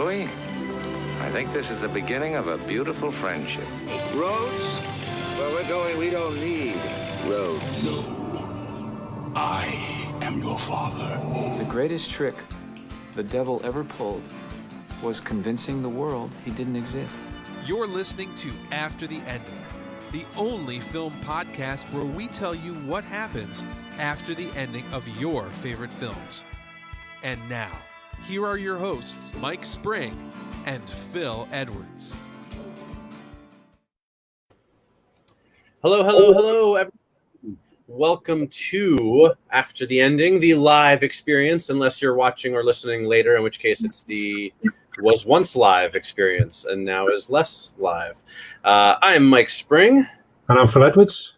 Louis, I think this is the beginning of a beautiful friendship. Roads? Where we're going, we don't need roads. No. I am your father. The greatest trick the devil ever pulled was convincing the world he didn't exist. You're listening to After the Ending, the only film podcast where we tell you what happens after the ending of your favorite films. And now, here are your hosts, Mike Spring and Phil Edwards. Hello, everyone. Welcome to After the Ending, the live experience, unless you're watching or listening later, in which case it's the was once live experience and now is less live. I'm Mike Spring. And I'm Phil Edwards.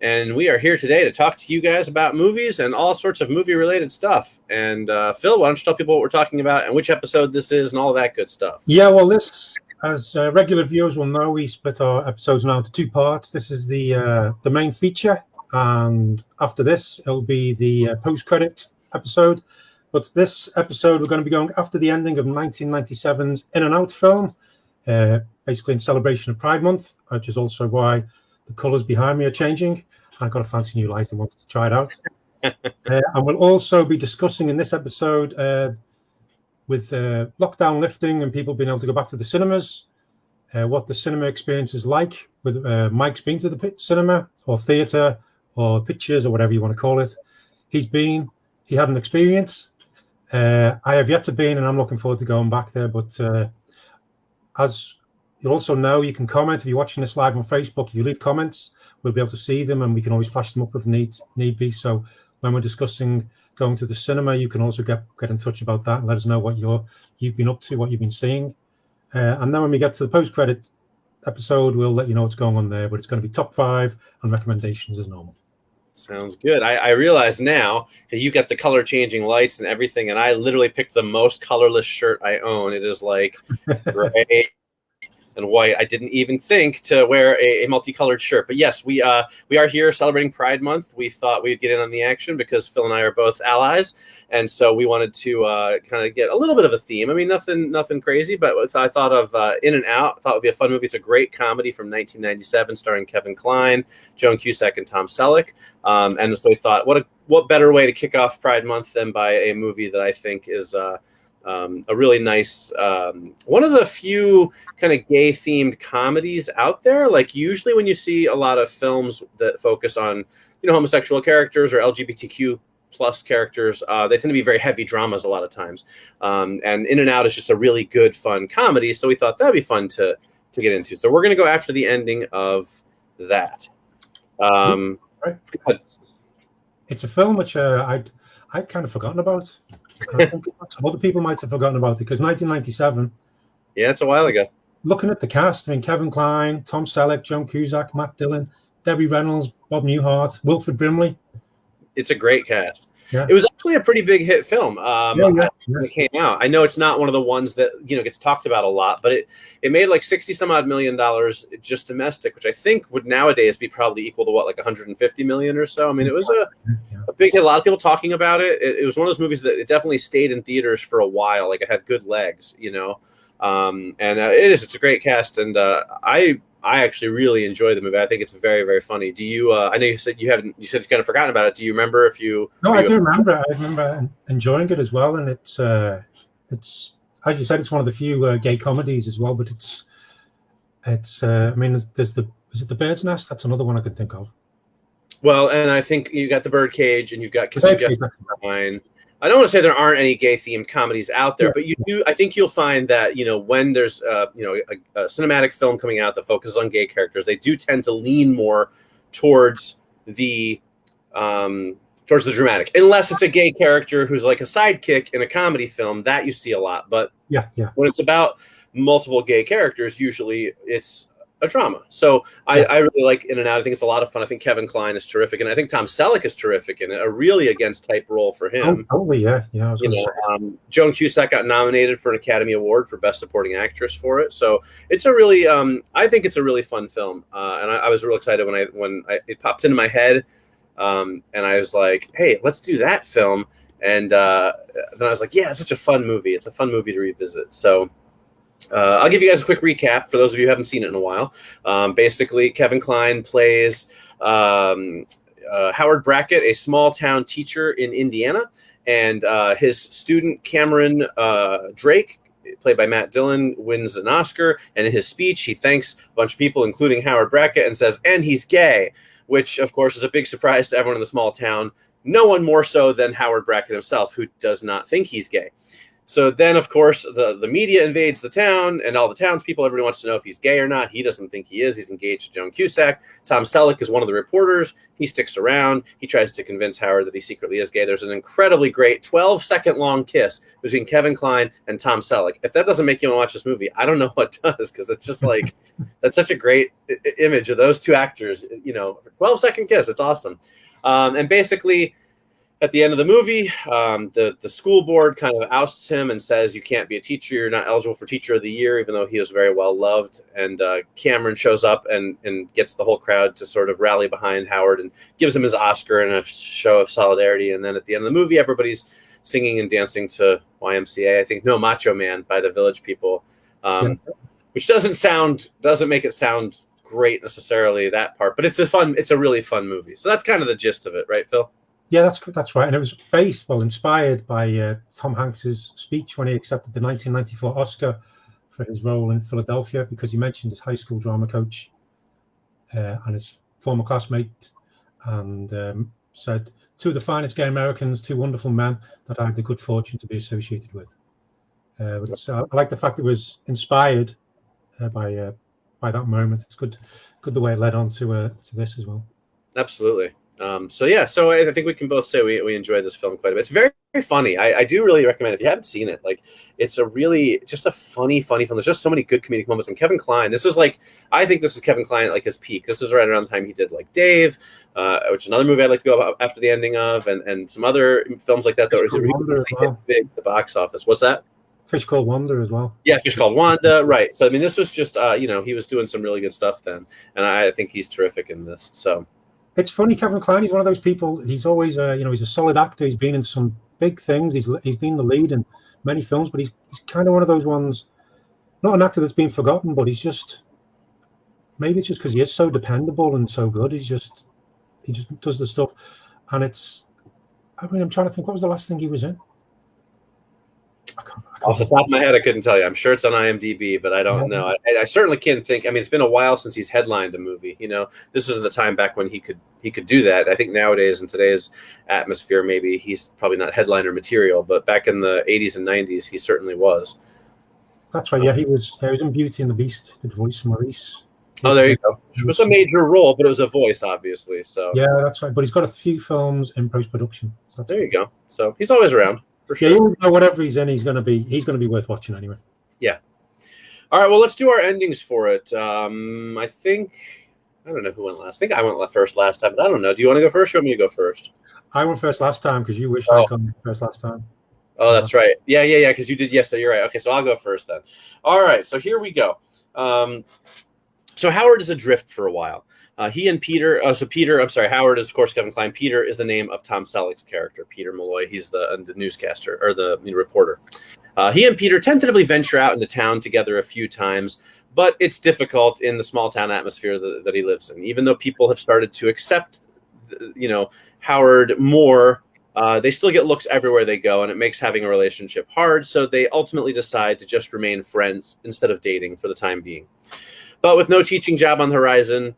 And we are here today to talk to you guys about movies and all sorts of movie-related stuff. And Phil, why don't you tell people what we're talking about and which episode this is and all that good stuff? Yeah, well, this, as regular viewers will know, we split our episodes now into two parts. This is the main feature, and after this, it'll be the post-credit episode. But this episode, we're going to be going after the ending of 1997's In and Out film, basically in celebration of Pride Month, which is also why the colours behind me are changing. I got a fancy new light and wanted to try it out. And we'll also be discussing in this episode, with lockdown lifting and people being able to go back to the cinemas, what the cinema experience is like. With Mike's been to the cinema or theatre or pictures or whatever you want to call it. He had an experience. I have yet to be in, and I'm looking forward to going back there. But as you also know, you can comment if you're watching this live on Facebook. If you leave comments, we'll be able to see them, and we can always flash them up if need be. So when we're discussing going to the cinema, you can also get in touch about that and let us know what you've been up to, what you've been seeing. And then when we get to the post-credit episode, we'll let you know what's going on there. But it's going to be top 5 and recommendations as normal. Sounds good. I realize now, because you got the color changing lights and everything, and I literally picked the most colorless shirt I own. It is like gray and white. I didn't even think to wear a multicolored shirt. But yes, we are here celebrating Pride Month. We thought we'd get in on the action because Phil and I are both allies. And so we wanted to kind of get a little bit of a theme. I mean, nothing crazy, but I thought of In and Out. I thought it would be a fun movie. It's a great comedy from 1997 starring Kevin Kline, Joan Cusack, and Tom Selleck. And so we thought, what better way to kick off Pride Month than by a movie that I think is a really nice, one of the few kind of gay themed comedies out there. Like usually when you see a lot of films that focus on, homosexual characters or LGBTQ plus characters, they tend to be very heavy dramas a lot of times. And In and Out is just a really good, fun comedy. So we thought that'd be fun to get into. So we're going to go after the ending of that. Right. It's a film which I'd kind of forgotten about. I think some other people might have forgotten about it because 1997. Yeah, it's a while ago. Looking at the cast, I mean, Kevin Kline, Tom Selleck, Joan Cusack, Matt Dillon, Debbie Reynolds, Bob Newhart, Wilford Brimley. It's a great cast. Yeah. It was actually a pretty big hit film when it came out. I know it's not one of the ones that gets talked about a lot, but it made like $60 some odd million just domestic, which I think would nowadays be probably equal to like 150 million or so. I mean, it was a big hit. A lot of people talking about it. It was one of those movies that it definitely stayed in theaters for a while. Like it had good legs, and it's a great cast, and I actually really enjoy the movie. I think it's very, very funny. Do you? I know you said you said you kind of forgotten about it. Do you remember if you? No, I do remember. I remember enjoying it as well, and it's as you said, it's one of the few gay comedies as well. But it's. I mean, is it The Bird's Nest? That's another one I could think of. Well, and I think you got The Birdcage, and you've got Kissing Jessica Fine. I don't want to say there aren't any gay themed comedies out there, but you do. I think you'll find that when there's a cinematic film coming out that focuses on gay characters, they do tend to lean more towards the dramatic, unless it's a gay character who's like a sidekick in a comedy film that you see a lot. But when it's about multiple gay characters, usually it's a drama. So I really like In and Out. I think it's a lot of fun. I think Kevin Kline is terrific, and I think Tom Selleck is terrific in it. A really against type role for him. Oh, totally, yeah. Joan Cusack got nominated for an Academy Award for Best Supporting Actress for it. So it's a really, I think it's a really fun film, and I was real excited when it popped into my head, and I was like, hey, let's do that film. And then I was like, yeah, it's such a fun movie. It's a fun movie to revisit. So I'll give you guys a quick recap for those of you who haven't seen it in a while. Basically, Kevin Kline plays Howard Brackett, a small town teacher in Indiana, and his student Cameron Drake, played by Matt Dillon, wins an Oscar. And in his speech, he thanks a bunch of people, including Howard Brackett, and says, "And he's gay," which, of course, is a big surprise to everyone in the small town. No one more so than Howard Brackett himself, who does not think he's gay. So then, of course, the media invades the town, and all the townspeople, everybody wants to know if he's gay or not. He doesn't think he is. He's engaged to Joan Cusack. Tom Selleck is one of the reporters. He sticks around. He tries to convince Howard that he secretly is gay. There's an incredibly great 12-second long kiss between Kevin Kline and Tom Selleck. If that doesn't make you want to watch this movie, I don't know what does, because it's just like, that's such a great image of those two actors. 12-second kiss. It's awesome. And basically, at the end of the movie, the school board kind of ousts him and says, "You can't be a teacher. You're not eligible for Teacher of the Year," even though he is very well loved. And Cameron shows up and gets the whole crowd to sort of rally behind Howard and gives him his Oscar in a show of solidarity. And then at the end of the movie, everybody's singing and dancing to YMCA. I think "No Macho Man" by the Village People, which doesn't make it sound great necessarily, that part, but it's a really fun movie. So that's kind of the gist of it, right, Phil? Yeah, that's right. And it was inspired by Tom Hanks's speech when he accepted the 1994 Oscar for his role in Philadelphia, because he mentioned his high school drama coach and his former classmate, and said, "Two of the finest gay Americans, two wonderful men that I had the good fortune to be associated with." I like the fact it was inspired by that moment. It's good the way it led on to this as well. Absolutely. So I think we can both say we enjoyed this film quite a bit. It's very, very funny. I do really recommend it. If you haven't seen it, like, it's just a funny film. There's just so many good comedic moments. And Kevin Kline, I think this is Kevin Kline at like his peak. This is right around the time he did like Dave, which is another movie I'd like to go about after the ending of, and some other films like that was really big at the box office. What's that? Fish Called Wanda as well. Yeah, Fish Called Wanda, right. So, I mean, this was just, he was doing some really good stuff then. And I think he's terrific in this, so... It's funny, Kevin Kline, he's one of those people, he's always, he's a solid actor. He's been in some big things. He's been the lead in many films, but he's kind of one of those ones, not an actor that's been forgotten, but maybe it's just because he is so dependable and so good. He just does the stuff. And I'm trying to think, what was the last thing he was in? I can't Off the top of my head, I couldn't tell you. I'm sure it's on IMDb, but I don't know. I certainly can't think. I mean, it's been a while since he's headlined a movie. This is the time back when he could do that. I think nowadays, in today's atmosphere, maybe he's probably not headliner material, but back in the 80s and 90s, he certainly was. That's right. Yeah, he was in Beauty and the Beast. Did voice Maurice. Oh, there you go. It was a major role, but it was a voice, obviously. So yeah, that's right. But he's got a few films in post-production. So there you go. So he's always around. Sure. Yeah, you know, whatever he's in, he's going to be worth watching anyway. Yeah. All right. Well, let's do our endings for it. I don't know who went last. I think I went first last time, but I don't know. Do you want to go first, or you want me to go first? I went first last time because you wished I'd gone first last time. Oh, that's right. Yeah. Because you did. Yes, so you're right. Okay, so I'll go first then. All right. So here we go. So Howard is adrift for a while. He and Peter, Howard is, of course, Kevin Kline. Peter is the name of Tom Selleck's character, Peter Malloy. He's the newscaster, or the reporter. He and Peter tentatively venture out into town together a few times, but it's difficult in the small town atmosphere that he lives in. Even though people have started to accept, Howard more, they still get looks everywhere they go, and it makes having a relationship hard, so they ultimately decide to just remain friends instead of dating for the time being. But with no teaching job on the horizon,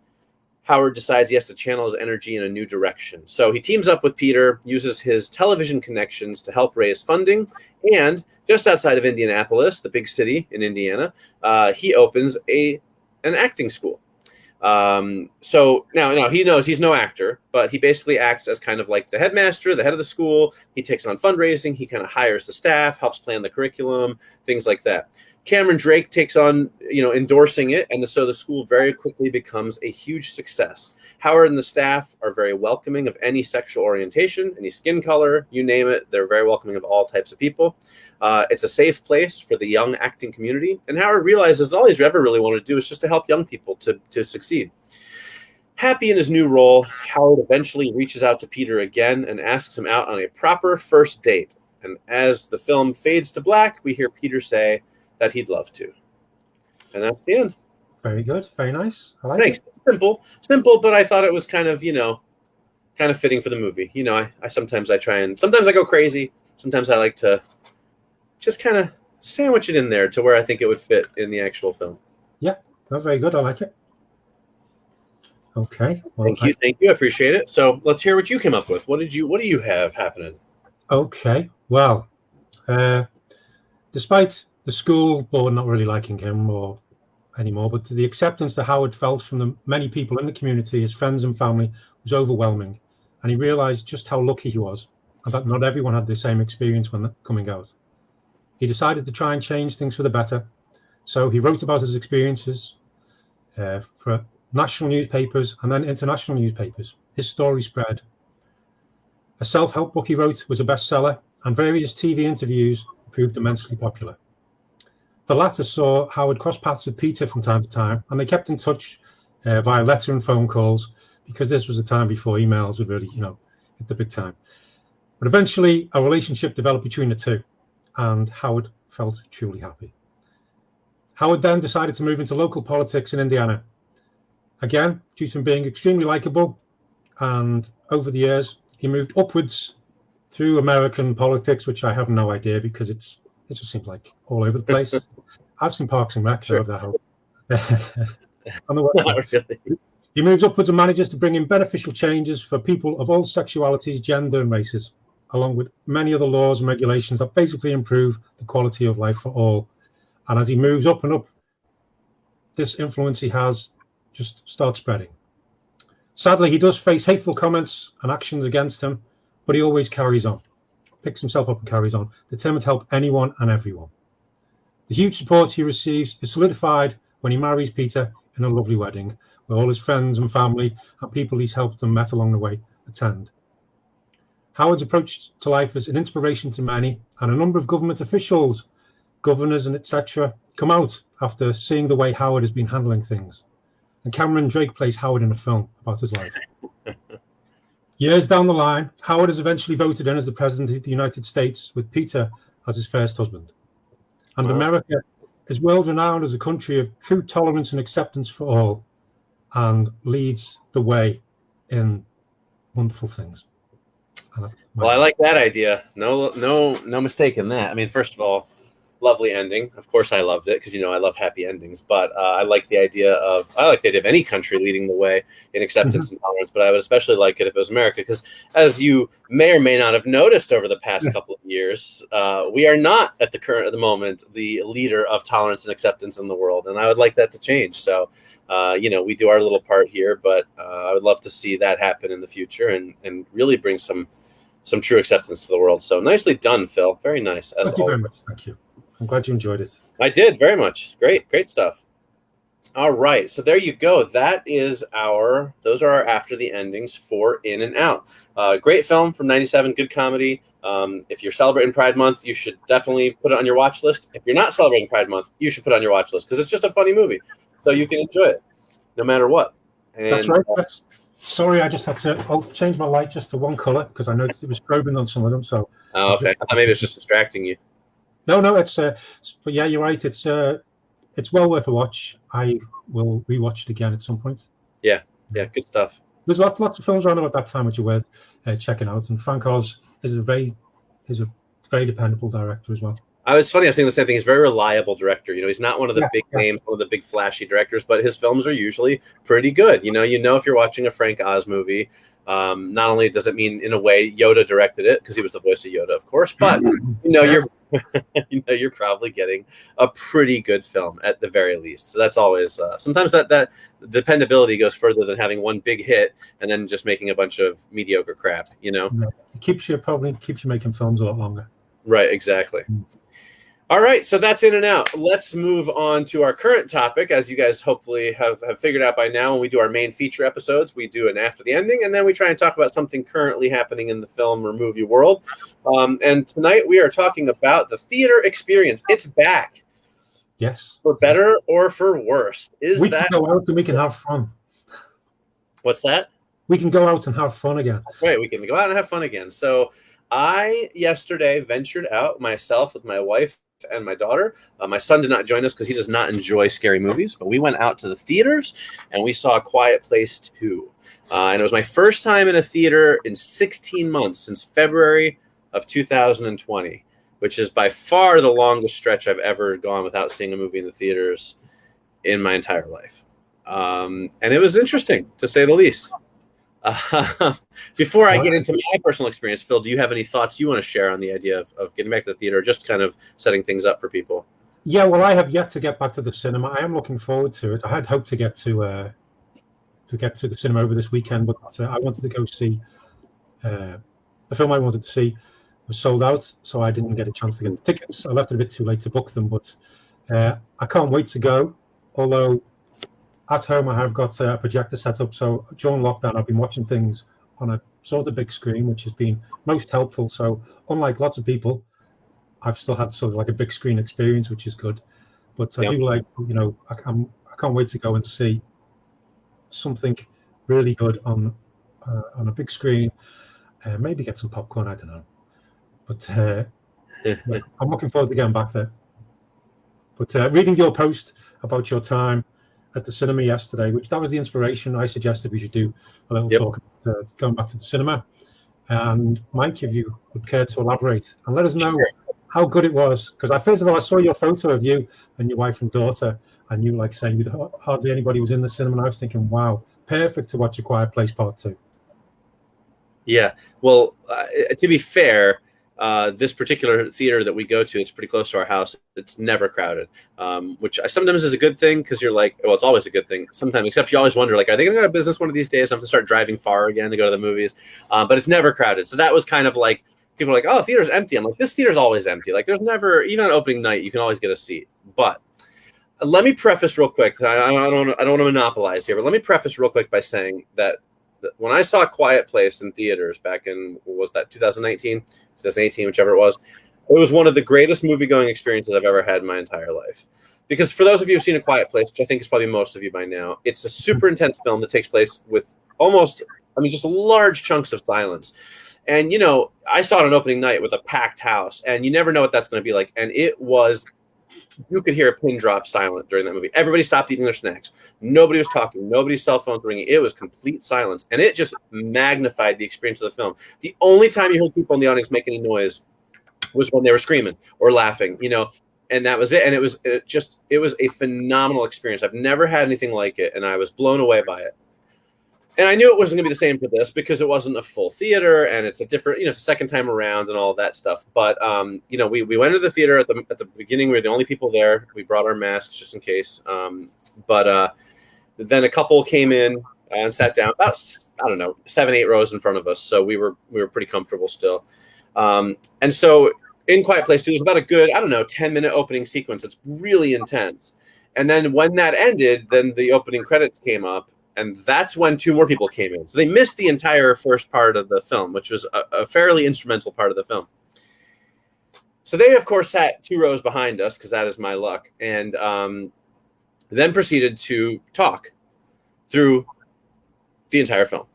Howard decides he has to channel his energy in a new direction. So he teams up with Peter, uses his television connections to help raise funding, and just outside of Indianapolis, the big city in Indiana, he opens an acting school. So now he knows he's no actor, but he basically acts as kind of like the headmaster, the head of the school. He takes on fundraising. He kind of hires the staff, helps plan the curriculum, things like that. Cameron Drake takes on, endorsing it. And so the school very quickly becomes a huge success. Howard and the staff are very welcoming of any sexual orientation, any skin color, you name it. They're very welcoming of all types of people. It's a safe place for the young acting community. And Howard realizes all he's ever really wanted to do is just to help young people to succeed. Happy in his new role, Howard eventually reaches out to Peter again and asks him out on a proper first date. And as the film fades to black, we hear Peter say that he'd love to. And that's the end. Very good. Very nice. I like Thanks. it. Simple, but I thought it was kind of fitting for the movie. I sometimes I go crazy. Sometimes I like to just kind of sandwich it in there to where I think it would fit in the actual film. Yeah, that's very good. I like it. Okay. Well, Thank you. I appreciate it. So let's hear what you came up with. What do you have happening? Okay. Well, despite the school board not really liking him anymore, but the acceptance that Howard felt from the many people in the community, his friends and family, was overwhelming. And he realized just how lucky he was, and that not everyone had the same experience when coming out. He decided to try and change things for the better. So he wrote about his experiences for national newspapers and then international newspapers. His story spread. A self-help book he wrote was a bestseller, and various TV interviews proved immensely popular. The latter saw Howard cross paths with Peter from time to time, and they kept in touch via letter and phone calls, because this was a time before emails would really, hit the big time. But eventually, a relationship developed between the two, and Howard felt truly happy. Howard then decided to move into local politics in Indiana. Again, due to him being extremely likable, and over the years, he moved upwards through American politics, which I have no idea because it just seems like all over the place. I've seen Parks and Rec, sure. So Not really. He moves upwards and manages to bring in beneficial changes for people of all sexualities, gender, and races, along with many other laws and regulations that basically improve the quality of life for all. And as he moves up and up, this influence he has just starts spreading. Sadly, he does face hateful comments and actions against him, but he always carries on, picks himself up and carries on, determined to help anyone and everyone. The huge support he receives is solidified when he marries Peter in a lovely wedding, where all his friends and family and people he's helped and met along the way attend. Howard's approach to life is an inspiration to many, and a number of government officials, governors and etc. come out after seeing the way Howard has been handling things. And Cameron Drake plays Howard in a film about his life. Years down the line, Howard is eventually voted in as the President of the United States, with Peter as his first husband. And America is world renowned as a country of true tolerance and acceptance for all, and leads the way in wonderful things. Well, I like that idea. No mistake in that. I mean, first of all, lovely ending. Of course, I loved it because I love happy endings. But I like the idea of any country leading the way in acceptance and tolerance. But I would especially like it if it was America, because as you may or may not have noticed over the past couple of years, we are not at the moment the leader of tolerance and acceptance in the world, and I would like that to change. So, we do our little part here, but I would love to see that happen in the future and really bring some true acceptance to the world. So nicely done, Phil. Very nice. Thank you very much. Thank you. I'm glad you enjoyed it. I did very much. Great stuff. All right. So there you go. Those are our after the endings for In and Out. Great film from 97. Good comedy. If you're celebrating Pride Month, you should definitely put it on your watch list. If you're not celebrating Pride Month, you should put it on your watch list because it's just a funny movie. So you can enjoy it no matter what. And, that's right. Sorry, I just had to change my light just to one color because I noticed it was strobing on some of them. So. Oh, okay. I thought maybe it's just distracting you. No, it's but yeah, you're right. It's well worth a watch. I will rewatch it again at some point. Yeah, good stuff. There's lots of films around about that time which are worth checking out, and Frank Oz is a very dependable director as well. I was saying the same thing. He's a very reliable director. He's not one of the big names, one of the big flashy directors, but his films are usually pretty good. If you're watching a Frank Oz movie, not only does it mean in a way Yoda directed it because he was the voice of Yoda, of course, but you're probably getting a pretty good film at the very least. So that's always sometimes that dependability goes further than having one big hit and then just making a bunch of mediocre crap. It keeps you making films a lot longer. Right, exactly. All right, so that's In and Out. Let's move on to our current topic. As you guys hopefully have figured out by now, when we do our main feature episodes, we do an after the ending, and then we try and talk about something currently happening in the film or movie world. And tonight we are talking about the theater experience. It's back. Yes. For better or for worse. We can go out and we can have fun. What's that? We can go out and have fun again. Right, we can go out and have fun again. So I yesterday ventured out myself with my wife and my daughter. My son did not join us because he does not enjoy scary movies, but we went out to the theaters and we saw A Quiet Place 2. And it was my first time in a theater in 16 months, since February of 2020, which is by far the longest stretch I've ever gone without seeing a movie in the theaters in my entire life. And it was interesting, to say the least. Before I get into my personal experience, Phil, do you have any thoughts you want to share on the idea of getting back to the theater, or just kind of setting things up for people? Yeah, well, I have yet to get back to the cinema. I am looking forward to it. I had hoped to get to the cinema over this weekend, but I wanted to go see the film I wanted to see was sold out, so I didn't get a chance to get the tickets. I left it a bit too late to book them, but I can't wait to go. Although at home I have got a projector set up, so during lockdown I've been watching things on a sort of big screen, which has been most helpful. So unlike lots of people, I've still had sort of like a big screen experience, which is good. But I do like, I can't wait to go and see something really good on a big screen. Maybe get some popcorn, I don't know. But I'm looking forward to getting back there. But reading your post about your time at the cinema yesterday, which that was the inspiration, I suggested we should do a little talk about going back to the cinema. And Mike, if you would care to elaborate and let us know how good it was. Because first of all, I saw your photo of you and your wife and daughter, and you like saying hardly anybody was in the cinema. And I was thinking, wow, perfect to watch A Quiet Place Part 2. Yeah. Well, to be fair, this particular theater that we go to, it's pretty close to our house. It's never crowded, which sometimes is a good thing, because you're like, well, it's always a good thing sometimes, except you always wonder, like, are they going to go out of business one of these days? I have to start driving far again to go to the movies. But it's never crowded. So that was kind of like, people are like, oh, theater's empty. I'm like, this theater's always empty. Like, there's never, even on opening night, you can always get a seat. But let me preface real quick. I don't want to monopolize here, but let me preface real quick by saying that when I saw Quiet Place in theaters back in, what was that, 2019, 2018, whichever it was one of the greatest movie-going experiences I've ever had in my entire life. Because for those of you who've seen A Quiet Place, which I think is probably most of you by now, it's a super intense film that takes place with just large chunks of silence. And, I saw it on opening night with a packed house, and you never know what that's going to be like. And it was, you could hear a pin drop silent during that movie. Everybody stopped eating their snacks. Nobody was talking. Nobody's cell phones ringing. It was complete silence. And it just magnified the experience of the film. The only time you heard people in the audience make any noise was when they were screaming or laughing, and that was it. And it was a phenomenal experience. I've never had anything like it, and I was blown away by it. And I knew it wasn't going to be the same for this, because it wasn't a full theater, and it's a different, it's a second time around and all of that stuff. But, we went to the theater at the beginning. We were the only people there. We brought our masks just in case. But then a couple came in and sat down about, 7-8 rows in front of us. So we were pretty comfortable still. And so in Quiet Place 2, there's about a good, 10-minute opening sequence. It's really intense. And then when that ended, then the opening credits came up. And that's when 2 more people came in. So they missed the entire first part of the film, which was a fairly instrumental part of the film. So they, of course, sat 2 rows behind us, because that is my luck, and then proceeded to talk through the entire film.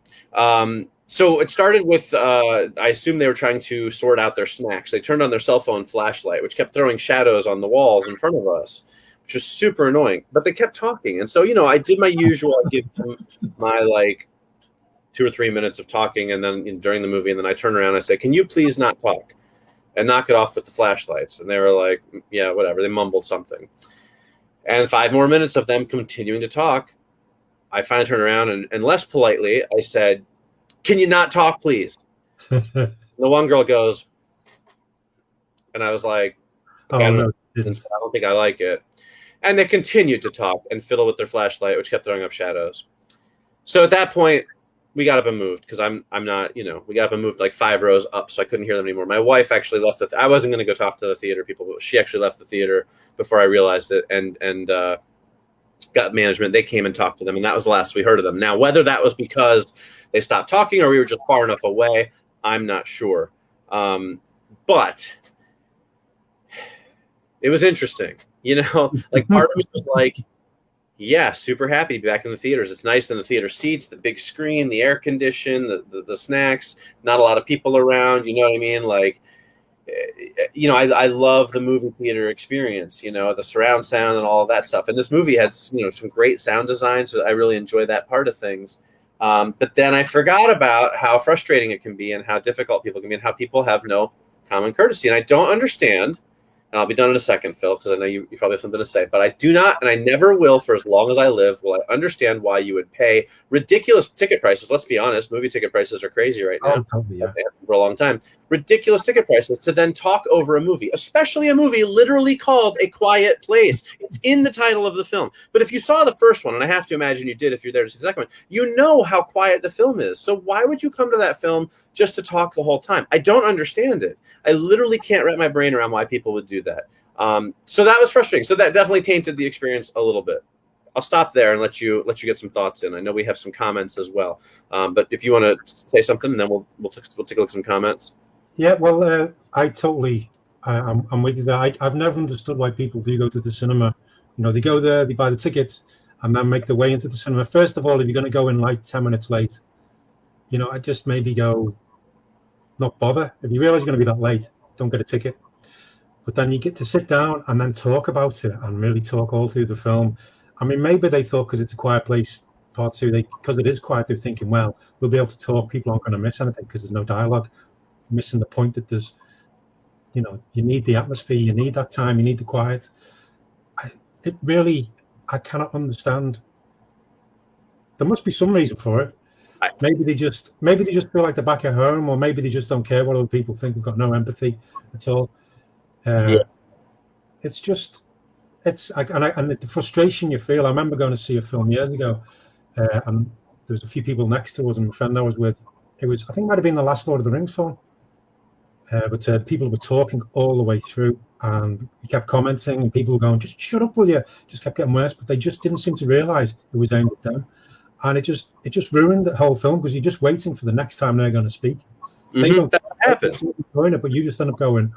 So it started with, I assume they were trying to sort out their snacks. They turned on their cell phone flashlight, which kept throwing shadows on the walls in front of us, which was super annoying. But they kept talking. And so, I did my usual. I give them my 2 or 3 minutes of talking, and then during the movie, and then I turn around and I say, can you please not talk? And knock it off with the flashlights. And they were like, yeah, whatever. They mumbled something. And 5 more minutes of them continuing to talk. I finally turned around and less politely, I said, can you not talk, please? The one girl goes, and I was like, okay, I don't think I like it. And they continued to talk and fiddle with their flashlight, which kept throwing up shadows. So at that point, we got up and moved, because I'm not, we got up and moved 5 rows up, so I couldn't hear them anymore. My wife actually left I wasn't going to go talk to the theater people, but she actually left the theater before I realized it, and got management. They came and talked to them, and that was the last we heard of them. Now, whether that was because they stopped talking or we were just far enough away, I'm not sure. But it was interesting, part of me was like, Yeah, super happy to be back in the theaters. It's nice in the theater seats, the big screen, the air condition, the snacks, not a lot of people around. You know what I mean? Like, I love the movie theater experience, the surround sound and all of that stuff. And this movie had, some great sound design. So I really enjoy that part of things. But then I forgot about how frustrating it can be and how difficult people can be and how people have no common courtesy. And I don't understand. And I'll be done in a second, Phil, because I know you probably have something to say. But I do not, and I never will for as long as I live, will I understand why you would pay ridiculous ticket prices. Let's be honest, movie ticket prices are crazy right now. Totally, yeah. For a long time. Ridiculous ticket prices to then talk over a movie, especially a movie literally called A Quiet Place. It's in the title of the film. But if you saw the first one, and I have to imagine you did if you're there to see the second one, you know how quiet the film is. So why would you come to that film just to talk the whole time? I don't understand it. I literally can't wrap my brain around why people would do that. So that was frustrating. So that definitely tainted the experience a little bit. I'll stop there and let you get some thoughts in. I know we have some comments as well, but if you want to say something, then we'll take a look at some comments. Yeah, well, I'm with you there. I've never understood why people do go to the cinema. They go there, they buy the ticket, and then make their way into the cinema. First of all, if you're going to go in like 10 minutes late, I just maybe go, not bother. If you realize you're going to be that late, don't get a ticket. But then you get to sit down and then talk about it and really talk all through the film. I mean, maybe they thought because it's A Quiet Place Part 2, because it is quiet, they're thinking, well, we'll be able to talk. People aren't going to miss anything because there's no dialogue. Missing the point that there's, you need the atmosphere, you need that time, you need the quiet. I cannot understand. There must be some reason for it. Maybe they just feel like they're back at home, or maybe they just don't care what other people think. They've got no empathy at all. It's just, and the frustration you feel. I remember going to see a film years ago, and there was a few people next to us, and a friend I was with. I think it might have been the last Lord of the Rings film. But people were talking all the way through, and he kept commenting, and people were going, "Just shut up, will you?" Just kept getting worse, but they just didn't seem to realise it was aimed at them, and it just ruined the whole film because you're just waiting for the next time they're going to speak. That happens. But you just end up going.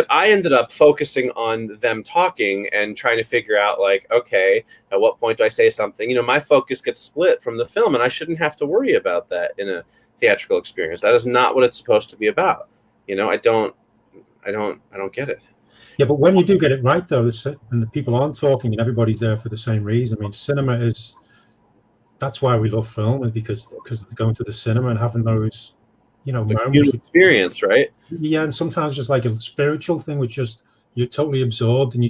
I ended up focusing on them talking and trying to figure out, like, okay, at what point do I say something? My focus gets split from the film, and I shouldn't have to worry about that in a theatrical experience. That is not what it's supposed to be about. I don't get it. Yeah, but when you do get it right, though, and the people aren't talking and everybody's there for the same reason. I mean, cinema is. That's why we love film, is because going to the cinema and having those, moments. Experience, right? Yeah, and sometimes just like a spiritual thing, which just you're totally absorbed and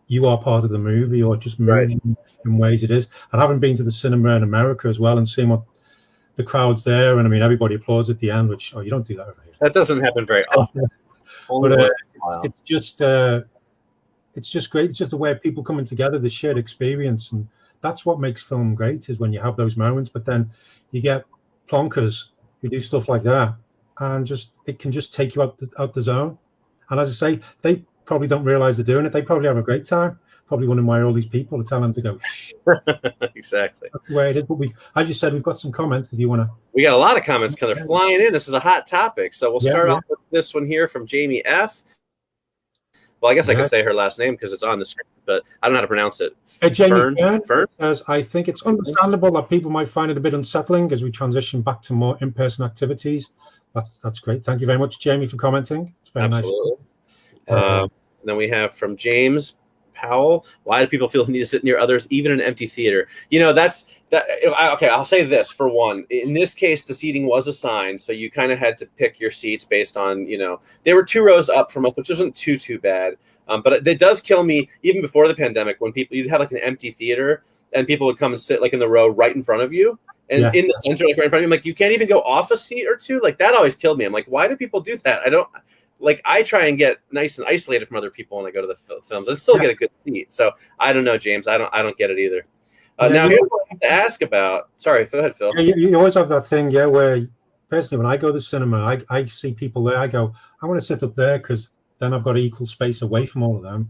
you are part of the movie, or just moving in ways it is. And having been to the cinema in America as well and seeing what the crowd's there, and I mean everybody applauds at the end, which you don't do that over here. That doesn't happen very often. But it's just great. It's just a way of people coming together, the shared experience, and that's what makes film great, is when you have those moments. But then you get plonkers who do stuff like that, and it can just take you out the zone. And as I say, they probably don't realize they're doing it. They probably have a great time, probably wondering why all these people are telling them to go. Shh. Exactly. That's the way it is. But as you said, we've got some comments if you want to. We got a lot of comments kind of flying in. This is a hot topic. So we'll start off with this one here from Jamie F. Well, I guess I can say her last name because it's on the screen, but I don't know how to pronounce it. Jamie Fern says, I think it's understandable that people might find it a bit unsettling as we transition back to more in-person activities. That's great. Thank you very much, Jamie, for commenting. It's very nice. Then we have from James Powell. Why do people feel the need to sit near others, even in an empty theater? Okay, I'll say this for one. In this case, the seating was assigned, so you kind of had to pick your seats based on, they were 2 rows up from us, which isn't too bad. But it does kill me, even before the pandemic, when you'd have like an empty theater and people would come and sit like in the row right in front of you. And in the center, like right in front of you, I'm like, you can't even go off a seat or two. Like, that always killed me. I'm like, why do people do that? I try and get nice and isolated from other people when I go to the films and still get a good seat. So I don't know, James. I don't get it either. Now, here's what I have to ask about. Sorry, go ahead, Phil. You always have that thing, where personally, when I go to the cinema, I see people there. I go, I want to sit up there because then I've got equal space away from all of them.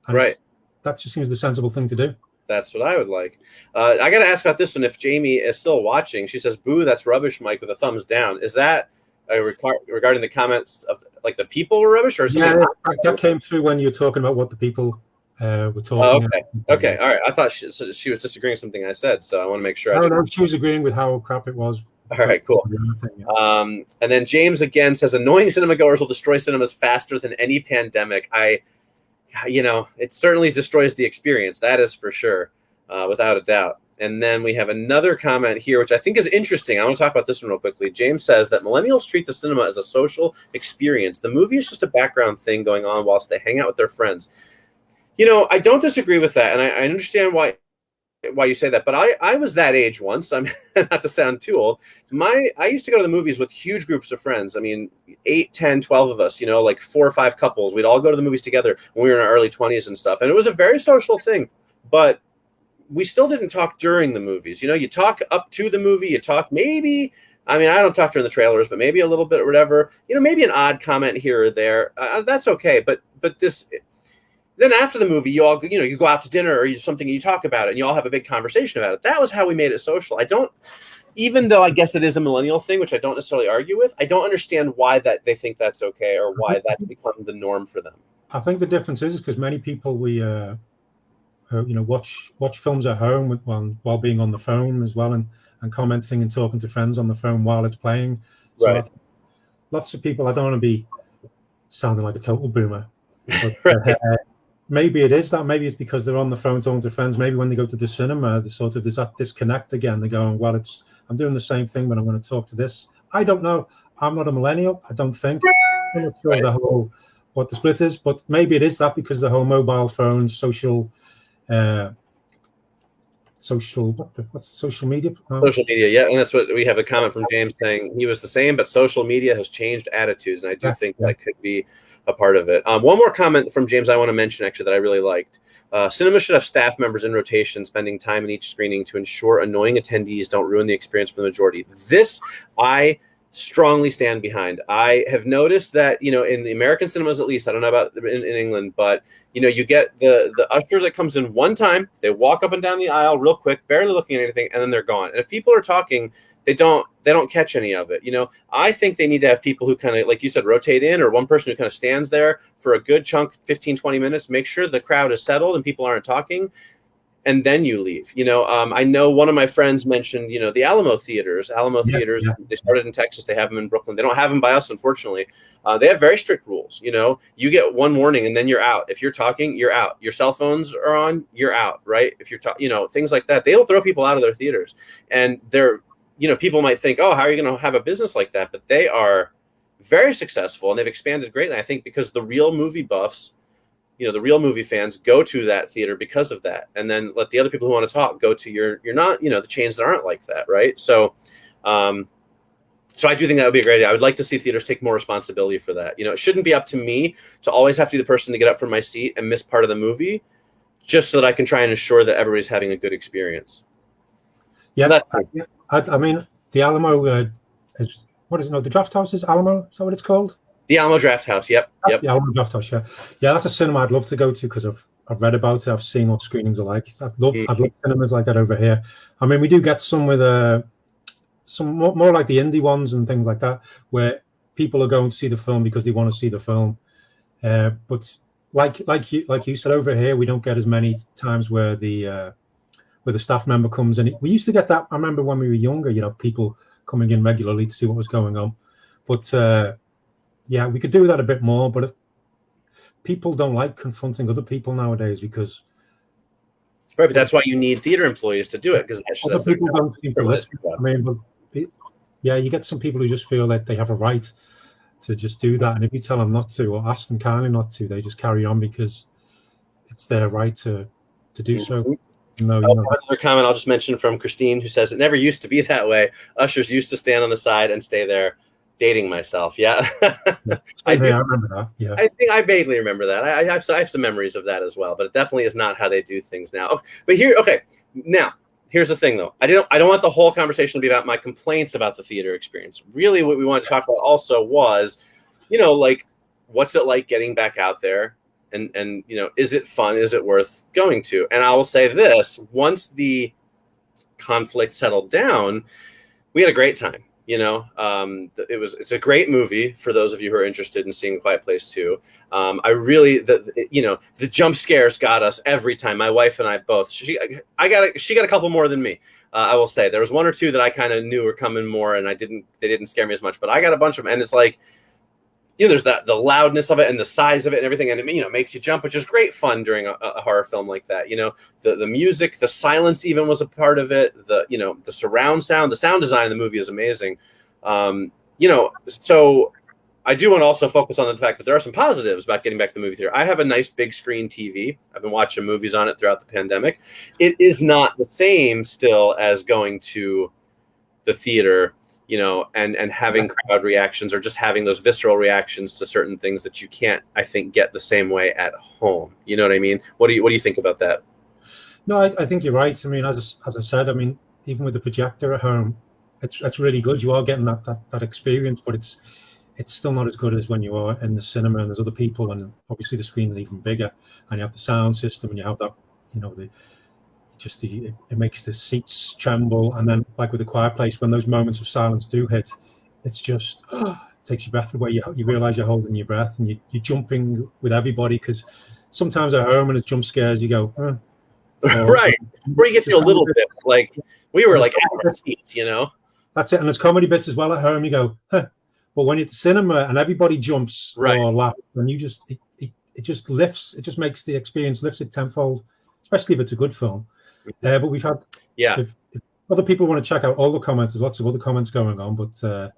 And right. That just seems the sensible thing to do. That's what I would like. I got to ask about this one. If Jamie is still watching, she says, "Boo, that's rubbish, Mike," with a thumbs down. Is that regarding the comments of like the people were rubbish, or something? Yeah, that came through when you were talking about what the people were Oh, talking. okay, all right. I thought she was disagreeing with something I said, so I want to make sure. No, she was agreeing with how crap it was. All right, cool. And then James again says, annoying cinema goers will destroy cinemas faster than any pandemic. It certainly destroys the experience. That is for sure, without a doubt. And then we have another comment here, which I think is interesting. I want to talk about this one real quickly. James says that millennials treat the cinema as a social experience. The movie is just a background thing going on whilst they hang out with their friends. I don't disagree with that, and I understand why you say that, but I was that age once. I'm not to sound too old. I used to go to the movies with huge groups of friends. I mean, 8, 10, 12 of us, like 4 or 5 couples. We'd all go to the movies together when we were in our early 20s and stuff. And it was a very social thing, but we still didn't talk during the movies. You talk up to the movie, you talk maybe, I don't talk during the trailers, but maybe a little bit or whatever, maybe an odd comment here or there. That's okay. But then after the movie, you all, you go out to dinner or something and you talk about it and you all have a big conversation about it. That was how we made it social. Even though I guess it is a millennial thing, which I don't necessarily argue with, I don't understand why that they think that's okay or why that becomes the norm for them. I think the difference is because many people watch films at home while being on the phone as well and commenting and talking to friends on the phone while it's playing. So right. Lots of people, I don't want to be sounding like a total boomer, but right. Maybe it is that. Maybe it's because they're on the phone talking to friends. Maybe when they go to the cinema, there's that disconnect again. They're going, well, I'm doing the same thing, but I'm going to talk to this. I don't know. I'm not a millennial. I don't think. I'm not sure what the split is, but maybe it is that because the whole mobile phone, social media? Social media, yeah, and that's what we have a comment from James saying he was the same, but social media has changed attitudes, and I do think that could be a part of it. One more comment from James I want to mention actually that I really liked. Cinema should have staff members in rotation spending time in each screening to ensure annoying attendees don't ruin the experience for the majority. This I strongly stand behind. I have noticed that, in the American cinemas, at least, I don't know about in England, but, you get the usher that comes in one time, they walk up and down the aisle real quick, barely looking at anything, and then they're gone. And if people are talking, they don't catch any of it. I think they need to have people who kind of, like you said, rotate in, or one person who kind of stands there for a good chunk, 15, 20 minutes, make sure the crowd is settled and people aren't talking, and then you leave. I know one of my friends mentioned, the Alamo theaters. Theaters, they started in Texas. They have them in Brooklyn. They don't have them by us, unfortunately. They have very strict rules. You get one warning and then you're out. If you're talking, you're out. Your cell phones are on, you're out, right? If you're talking, things like that. They'll throw people out of their theaters. And people might think, oh, how are you going to have a business like that? But they are very successful and they've expanded greatly. I think because the real movie buffs, the real movie fans go to that theater because of that, and then let the other people who want to talk go to you're not, the chains that aren't like that, right? So, so I do think that would be a great idea. I would like to see theaters take more responsibility for that. It shouldn't be up to me to always have to be the person to get up from my seat and miss part of the movie, just so that I can try and ensure that everybody's having a good experience. Yeah, I mean, the Alamo is what is it? No, the Draft House is Alamo. Is that what it's called? The Alamo Draft House. Yep. The Alamo Draft House. Yeah. That's a cinema I'd love to go to because I've read about it. I've seen what screenings are like. I'd love cinemas like that over here. I mean, we do get some with some more like the indie ones and things like that, where people are going to see the film because they want to see the film. But like you said, over here we don't get as many times where the staff member comes in. We used to get that. I remember when we were younger, you'd have people coming in regularly to see what was going on. But yeah, we could do that a bit more, but if people don't like confronting other people nowadays because... Right, but that's why you need theater employees to do it, because other people don't seem to listen. I mean, yeah, you get some people who just feel that they have a right to just do that, and if you tell them not to or ask them kindly not to, they just carry on because it's their right to do so. Another comment I'll just mention from Christine, who says, it never used to be that way. Ushers used to stand on the side and stay there. Dating myself, yeah. I remember that. Yeah, I think I vaguely remember that. I have some memories of that as well, but it definitely is not how they do things now. But now here's the thing, though. I don't want the whole conversation to be about my complaints about the theater experience. Really, what we wanted to talk about also was, like, what's it like getting back out there, and is it fun? Is it worth going to? And I will say this: once the conflict settled down, we had a great time. It's a great movie for those of you who are interested in seeing Quiet Place 2. I really, the jump scares got us every time. My wife and I both. She got a couple more than me. I will say there was one or two that I kind of knew were coming more, and they didn't scare me as much. But I got a bunch of them, and it's like, there's the loudness of it and the size of it and everything, and it makes you jump, which is great fun during a horror film like that. The music, the silence even was a part of it. The surround sound, the sound design in the movie is amazing. So I do want to also focus on the fact that there are some positives about getting back to the movie theater. I have a nice big screen TV. I've been watching movies on it throughout the pandemic. It is not the same still as going to the theater, and having crowd reactions or just having those visceral reactions to certain things that you can't, I think, get the same way at home. You know what I mean? What do you think about that? No, I think you're right. I mean, as I said, I mean, even with the projector at home, it's really good. You are getting that experience, but it's still not as good as when you are in the cinema and there's other people, and obviously the screen is even bigger, and you have the sound system, and you have that, it makes the seats tremble. And then, like with The Quiet Place, when those moments of silence do hit, it's just takes your breath away. You realize you're holding your breath, and you're jumping with everybody, because sometimes at home when it's jump scares, you go, right, where you get to a little bit like we were like at our seats, That's it. And there's comedy bits as well at home. You go, huh. But when you're at the cinema and everybody jumps right, or laughs, and it just lifts. It just makes the experience, lifts it tenfold, especially if it's a good film. But we've had, if other people want to check out all the comments, there's lots of other comments going on. But I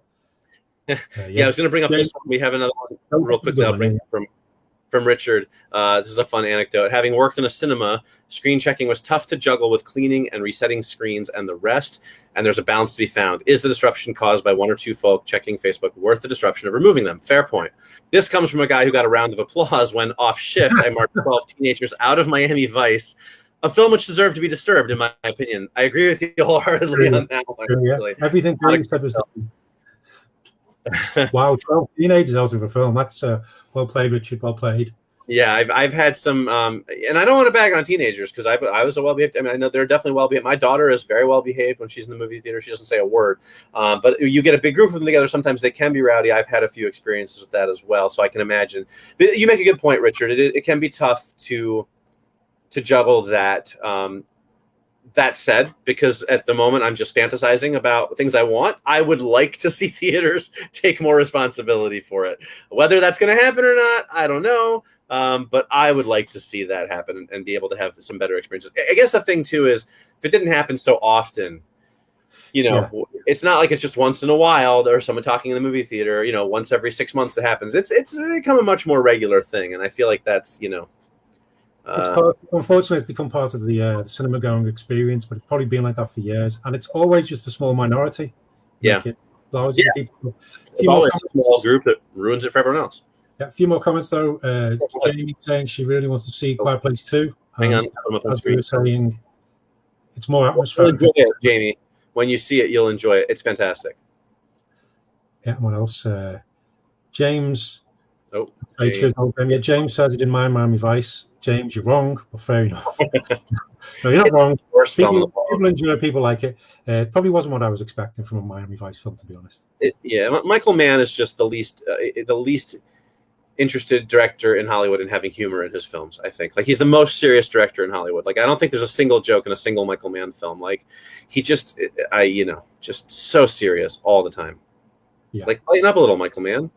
was going to bring up this one. We have another one real quickly. I'll bring from Richard. This is a fun anecdote. Having worked in a cinema, screen checking was tough to juggle with cleaning and resetting screens and the rest, and there's a balance to be found. Is the disruption caused by one or two folk checking Facebook worth the disruption of removing them? Fair point. This comes from a guy who got a round of applause when, off shift, I marked 12 teenagers out of Miami Vice, a film which deserved to be disturbed, in my opinion. I agree with you wholeheartedly on that one. Yeah. Everything Greg said was wow, 12 teenagers out of a film. That's well played, Richard. Well played. Yeah, I've had some, and I don't want to bag on teenagers because I was a well-behaved. I mean, I know they're definitely well-behaved. My daughter is very well-behaved when she's in the movie theater. She doesn't say a word. But you get a big group of them together. Sometimes they can be rowdy. I've had a few experiences with that as well, so I can imagine. But you make a good point, Richard. It can be tough to juggle that. That said, because at the moment I'm just fantasizing about things I want, I would like to see theaters take more responsibility for it. Whether that's going to happen or not, I don't know. But I would like to see that happen and be able to have some better experiences. I guess the thing too is if it didn't happen so often, it's not like it's just once in a while or someone talking in the movie theater, once every 6 months it happens. It's become a much more regular thing. And I feel like that's, unfortunately, it's become part of the cinema going experience, but it's probably been like that for years. And it's always just a small minority. People. It's always a small group that ruins it for everyone else. Yeah, a few more comments though. Jamie saying she really wants to see Quiet Place 2. Hang on. As we were saying, it's more atmospheric. You'll enjoy it, Jamie. When you see it, you'll enjoy it. It's fantastic. Yeah, what else? James. Oh, James says he didn't mind Miami Vice. James, you're wrong, but fair enough. No, you're not wrong. People enjoy it, people like it. It probably wasn't what I was expecting from a Miami Vice film, to be honest. Michael Mann is just the least interested director in Hollywood in having humor in his films. I think he's the most serious director in Hollywood. I don't think there's a single joke in a single Michael Mann film. He just so serious all the time. Yeah. Lighten up a little, Michael Mann.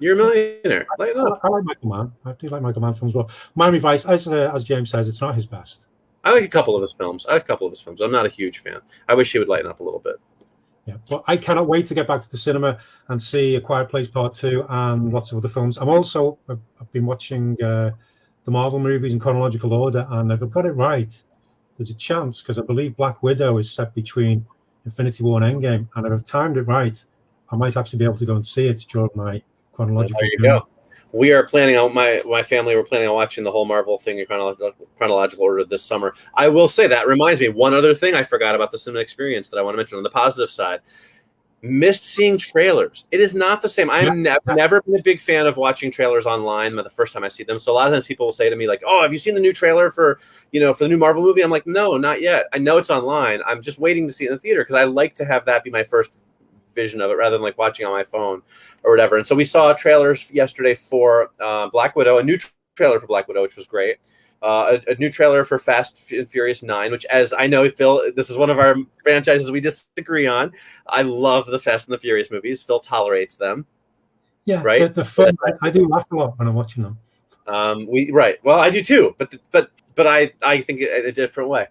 You're a millionaire. Lighten up. I like Michael Mann. I do like Michael Mann films as well. Miami Vice, as James says, it's not his best. I like a couple of his films. I'm not a huge fan. I wish he would lighten up a little bit. Yeah, but I cannot wait to get back to the cinema and see A Quiet Place Part 2 and lots of other films. I've been watching the Marvel movies in chronological order, and if I've got it right, there's a chance, because I believe Black Widow is set between Infinity War and Endgame, and if I've timed it right, I might actually be able to go and see it during my chronological. There you go. We are planning on my family. We're planning on watching the whole Marvel thing in chronological order this summer. I will say that reminds me one other thing I forgot about the cinema experience that I want to mention on the positive side. Missed seeing trailers. It is not the same. I've never been a big fan of watching trailers online the first time I see them. So a lot of times people will say to me "Oh, have you seen the new trailer for the new Marvel movie?" I'm like, "No, not yet. I know it's online. I'm just waiting to see it in the theater because I like to have that be my first vision of it rather than like watching on my phone or whatever. And so we saw trailers yesterday for Black Widow, a new trailer for Black Widow, which was great. A new trailer for Fast and Furious 9, which, as I know, Phil, this is one of our franchises we disagree on. I love the Fast and the Furious movies. Phil tolerates them. Yeah, right. The fun, I do laugh a lot when I'm watching them. Well, I do too, but I think in a different way.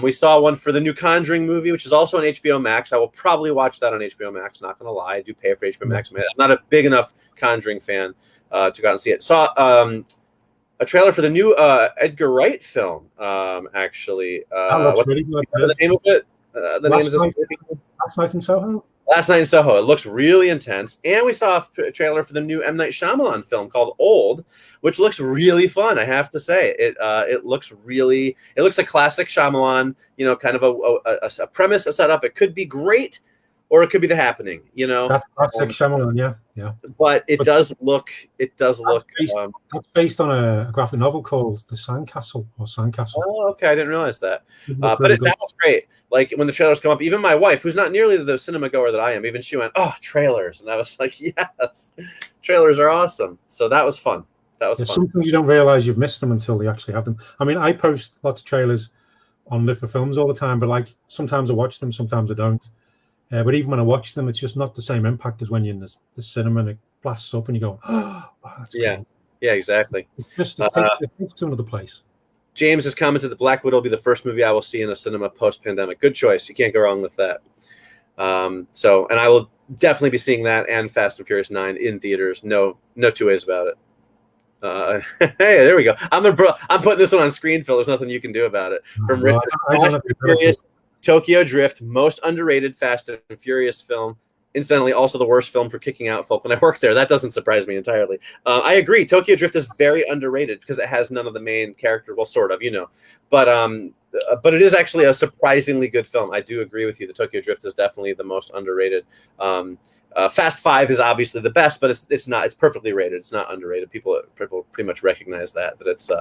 We saw one for the new Conjuring movie, which is also on HBO Max. I will probably watch that on HBO Max. Not gonna lie, I do pay for HBO Max. I'm not a big enough Conjuring fan to go out and see it. Saw a trailer for the new Edgar Wright film. Actually, What's really good. The name of it? The name is Last Night in Soho. Last Night in Soho. It looks really intense. And we saw a trailer for the new M. Night Shyamalan film called Old, which looks really fun, I have to say. It looks like classic Shyamalan, kind of a premise, a setup. It could be great, or it could be The Happening, That's classic Shyamalan, yeah. But it does look That's based on a graphic novel called The Sandcastle or Sandcastle. Oh, okay. I didn't realize that. But that was great. Like when the trailers come up, even my wife, who's not nearly the cinema goer that I am, even she went, "Oh, trailers!" And I was like, "Yes, trailers are awesome." So that was fun. There's some things you don't realize you've missed them until they actually have them. I mean, I post lots of trailers on Live for Films all the time, but like sometimes I watch them, sometimes I don't. But even when I watch them, it's just not the same impact as when you're in the cinema and it blasts up and you go, "Oh, wow, that's cool." Yeah, exactly. It takes to another place. James has commented that Black Widow will be the first movie I will see in a cinema post-pandemic. Good choice. You can't go wrong with that. And I will definitely be seeing that and Fast and Furious 9 in theaters. No two ways about it. Hey, there we go. I'm putting this one on screen, Phil. There's nothing you can do about it. From Richard, Fast and Furious, Tokyo Drift, most underrated Fast and Furious film. Incidentally, also the worst film for kicking out folk when I worked there. That doesn't surprise me entirely. I agree. Tokyo Drift is very underrated because it has none of the main characters. Well, sort of, but it is actually a surprisingly good film. I do agree with you. The Tokyo Drift is definitely the most underrated. Fast 5 is obviously the best, but it's not. It's perfectly rated. It's not underrated. People pretty much recognize that it's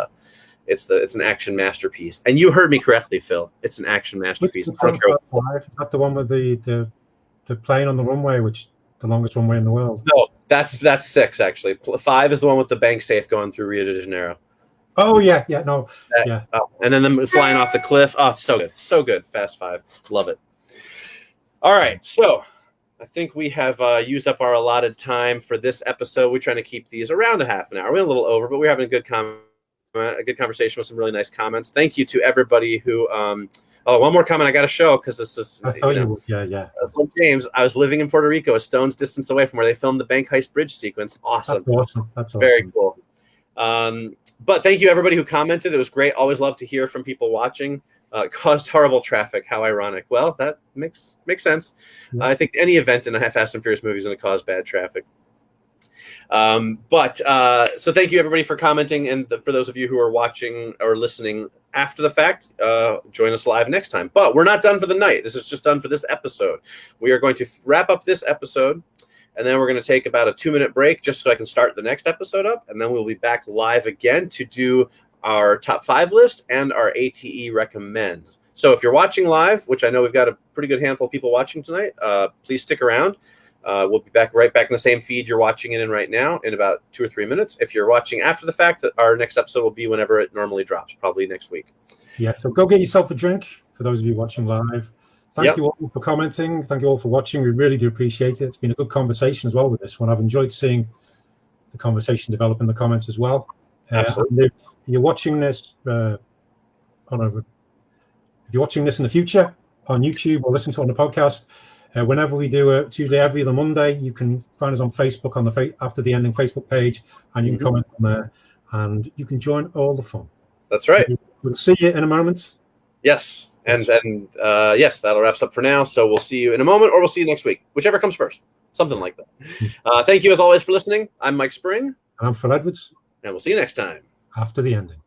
an action masterpiece. And you heard me correctly, Phil. It's an action masterpiece. Is that the one with the plane on the runway, which the longest runway in the world? No, that's 6 actually. 5 is the one with the bank safe going through Rio de Janeiro. Oh yeah. And then them flying off the cliff. Oh, it's so good. Fast 5, love it. All right, so I think we have used up our allotted time for this episode. We're trying to keep these around a half an hour. We're a little over, but we're having a good conversation with some really nice comments. Thank you to everybody who. One more comment I got to show because this is. Yeah. From James, I was living in Puerto Rico, a stone's distance away from where they filmed the bank heist bridge sequence. Awesome. That's awesome. Very cool. But thank you everybody who commented. It was great. Always love to hear from people watching. Caused horrible traffic. How ironic. Well, that makes sense. Yeah. I think any event in a Fast and Furious movie is going to cause bad traffic. So thank you everybody for commenting, and for those of you who are watching or listening after the fact, join us live next time. But we're not done for the night. This is just done for this episode. We are going to wrap up this episode, and then we're going to take about a 2-minute break just so I can start the next episode up, and then we'll be back live again to do our top 5 list and our ATE recommends. So if you're watching live, which I know we've got a pretty good handful of people watching tonight, please stick around. We'll be right back in the same feed you're watching it in right now in about 2 or 3 minutes. If you're watching after the fact, that our next episode will be whenever it normally drops, probably next week. Yeah, so go get yourself a drink for those of you watching live. Thank you all for commenting. Thank you all for watching. We really do appreciate it. It's been a good conversation as well with this one. I've enjoyed seeing the conversation develop in the comments as well. Absolutely. If you're watching this if you're watching this in the future on YouTube or listen to it on the podcast, whenever we do it, it's usually every other Monday. You can find us on Facebook on the After the Ending Facebook page, and you can comment on there, and you can join all the fun. That's right. We'll see you in a moment. Yes, and yes, that'll wrap us up for now. So we'll see you in a moment, or we'll see you next week, whichever comes first. Something like that. Thank you as always for listening. I'm Mike Spring. I'm Phil Edwards. And we'll see you next time. After the Ending.